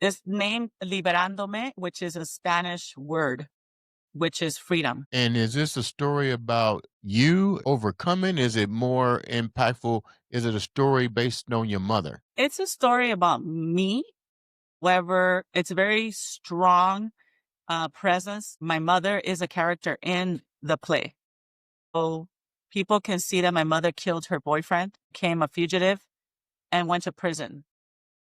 It's named liberándome, which is a Spanish word, which is freedom. And is this a story about you overcoming? Is it more impactful? Is it a story based on your mother? It's a story about me. However, it's a very strong presence. My mother is a character in the play. So people can see that my mother killed her boyfriend, became a fugitive, and went to prison.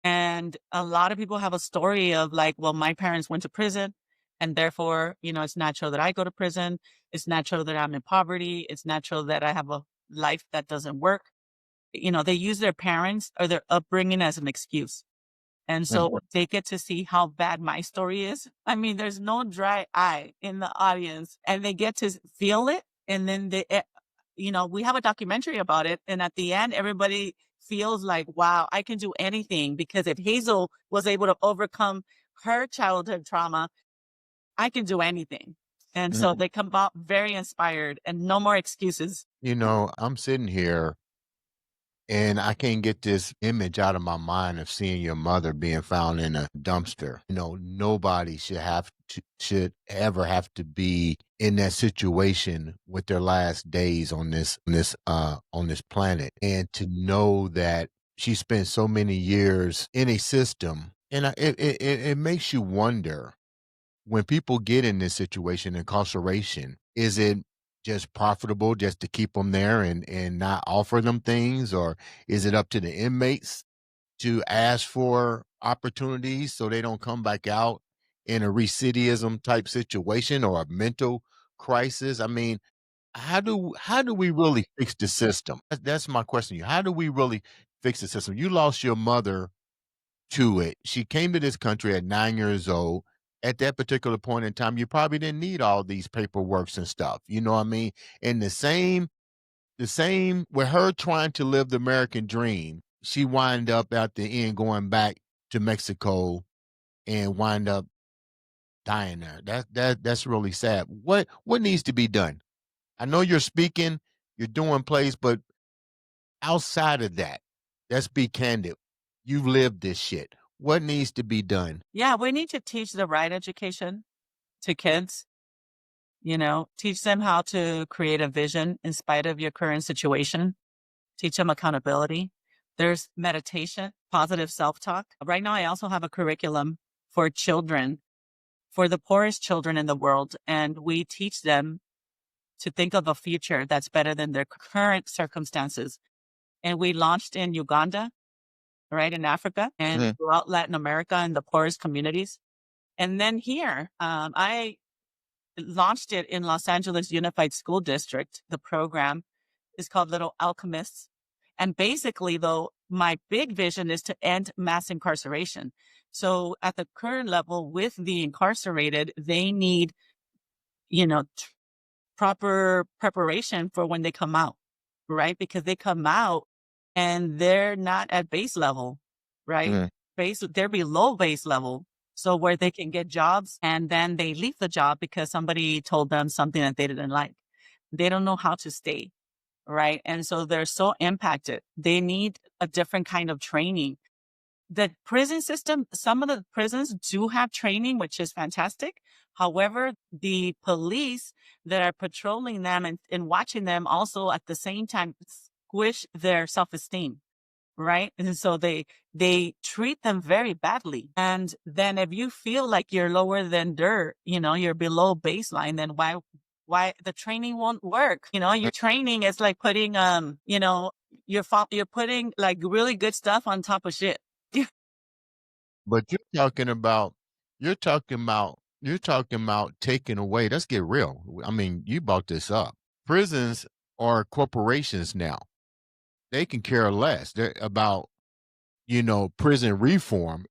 And a lot of people have a story of like, well, my parents went to prison and therefore, it's natural that I go to prison. It's natural that I'm in poverty. It's natural that I have a life that doesn't work. They use their parents or their upbringing as an excuse. And Mm. so they get to see how bad my story is. I mean, there's no dry eye in the audience and they get to feel it. And then we have a documentary about it. And at the end, everybody feels like, wow, I can do anything because if Hazel was able to overcome her childhood trauma, I can do anything. And so Mm. they come out very inspired and no more excuses. I'm sitting here and I can't get this image out of my mind of seeing your mother being found in a dumpster. Nobody should ever have to be in that situation with their last days on this planet. And to know that she spent so many years in a system, and it makes you wonder when people get in this situation, incarceration, is it just profitable just to keep them there and not offer them things, or is it up to the inmates to ask for opportunities so they don't come back out in a recidivism type situation or a mental crisis? I mean, how do we really fix the system? That's my question to you. How do we really fix the system? You lost your mother to it. She came to this country at 9 years old. At that particular point in time, you probably didn't need all these paperworks and stuff. You know what I mean? And the same with her trying to live the American dream, she wind up at the end going back to Mexico and wind up dying there. That's really sad. What needs to be done? I know you're speaking, you're doing plays, but outside of that, let's be candid. You've lived this shit. What needs to be done? Yeah, we need to teach the right education to kids. Teach them how to create a vision in spite of your current situation. Teach them accountability. There's meditation, positive self-talk. Right now, I also have a curriculum for children, for the poorest children in the world. And we teach them to think of a future that's better than their current circumstances. And we launched in Uganda, right in Africa and Mhm. throughout Latin America and the poorest communities. And then here, I launched it in Los Angeles Unified School District. The program is called Little Alchemists. And basically, though, my big vision is to end mass incarceration. So at the current level with the incarcerated, they need, proper preparation for when they come out, right? Because they come out and they're not at base level, right? Mhm. They're below base level. So where they can get jobs and then they leave the job because somebody told them something that they didn't like. They don't know how to stay, right? And so they're so impacted. They need a different kind of training. The prison system, some of the prisons do have training, which is fantastic. However, the police that are patrolling them and watching them also at the same time squish their self-esteem, right? And so they treat them very badly. And then if you feel like you're lower than dirt, you're below baseline, then why the training won't work? Your training is like putting you're putting like really good stuff on top of shit. But you're talking about taking away. Let's get real. I mean, you brought this up. Prisons are corporations now. They can care less about prison reform.